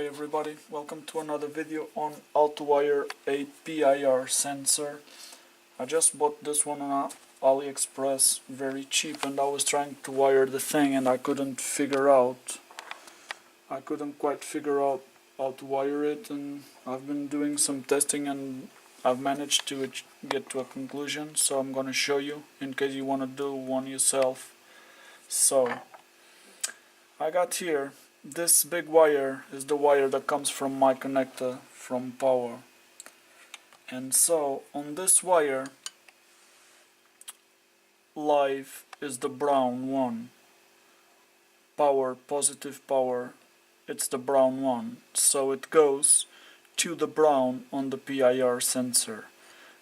Okay everybody, welcome to another video on how to wire a PIR sensor. I just bought this one on AliExpress, very cheap, and I was trying to wire the thing and I couldn't quite figure out how to wire it, and I've been doing some testing and I've managed to get to a conclusion, so I'm gonna show you in case you want to do one yourself. So I got here, this big wire is the wire that comes from my connector from power. And so on this wire, live is the brown one. Power, positive power, it's the brown one. So it goes to the brown on the PIR sensor.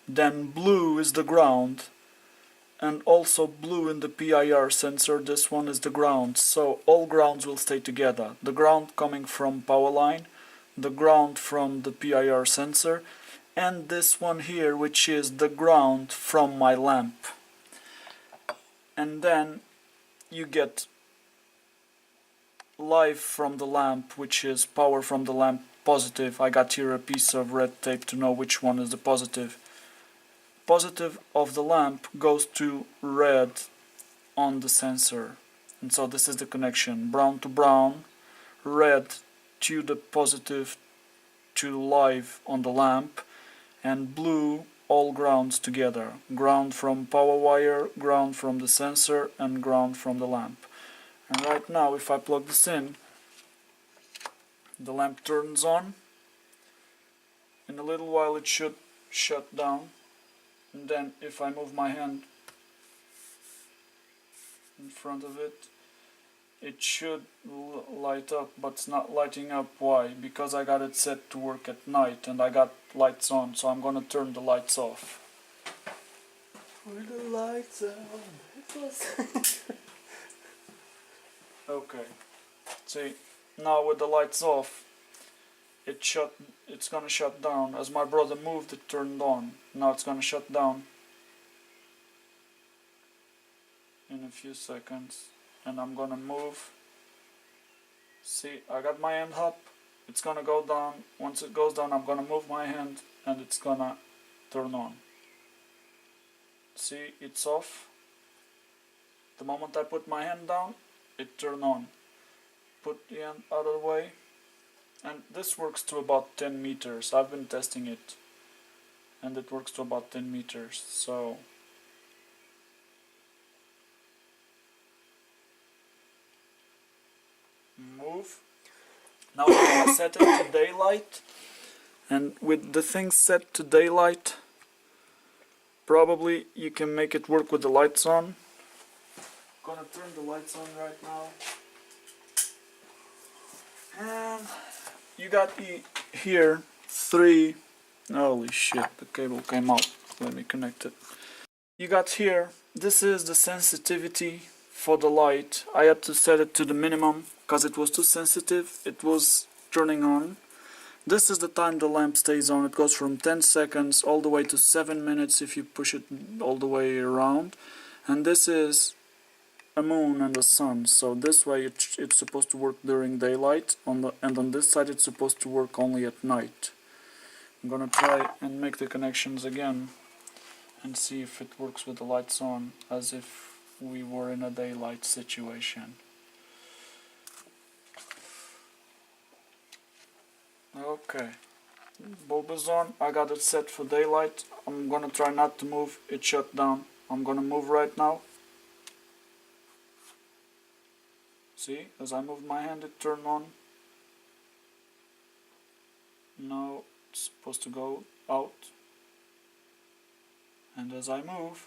Then blue is the ground. And also blue in the PIR sensor, this one is the ground, so all grounds will stay together. The ground coming from power line, the ground from the PIR sensor, and this one here, which is the ground from my lamp. And then you get live from the lamp, which is power from the lamp, positive. I got here a piece of red tape to know which one is the positive. Positive of the lamp goes to red on the sensor, and so this is the connection, brown to brown, red to the positive to live on the lamp, and blue all grounds together, ground from power wire, ground from the sensor, and ground from the lamp. And right now if I plug this in, the lamp turns on. In a little while it should shut down. And then if I move my hand in front of it, it should light up, but it's not lighting up. Why? Because I got it set to work at night and I got lights on, so I'm gonna turn the lights off. Where the lights on? Okay, see, now with the lights off, it's gonna shut down. As my brother moved, it turned on. Now it's gonna shut down in a few seconds, and I'm gonna move. See, I got my hand up, it's gonna go down. Once it goes down, I'm gonna move my hand and it's gonna turn on. See, it's off. The moment I put my hand down, it turned on. Put the hand out of the way. And this works to about 10 meters. I've been testing it, and it works to about 10 meters. So move. Now I'm gonna set it to daylight, and with the thing set to daylight, probably you can make it work with the lights on. I'm gonna turn the lights on right now. And you got here three. Holy shit, the cable came out. Let me connect it. You got here, this is the sensitivity for the light. I had to set it to the minimum because it was too sensitive. It was turning on. This is the time the lamp stays on. It goes from 10 seconds all the way to 7 minutes if you push it all the way around. And this is a moon and a sun, so this way it's supposed to work during daylight, and on this side it's supposed to work only at night. I'm gonna try and make the connections again and see if it works with the lights on, as if we were in a daylight situation. Okay, bulb is on. I got it set for daylight. I'm gonna try not to move. It shut down. I'm gonna move right now. See, as I move my hand, it turned on. Now it's supposed to go out. And as I move,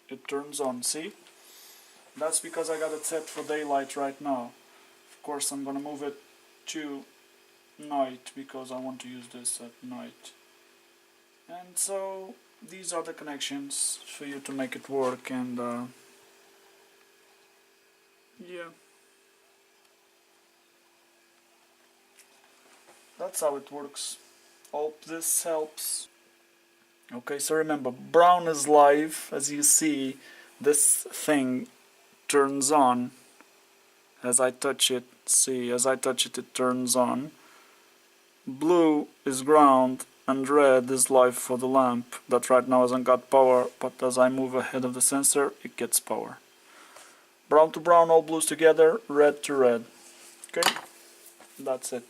it turns on. See? That's because I got it set for daylight right now. Of course, I'm gonna move it to night because I want to use this at night. And so these are the connections for you to make it work, and yeah. That's how it works. Hope this helps. Okay, so remember, brown is live. As you see, this thing turns on as I touch it. See, as I touch it, it turns on. blue is ground, and red is live for the lamp that right now hasn't got power, but as I move ahead of the sensor it gets power. Brown to brown, all blues together, red to red. Okay, that's it.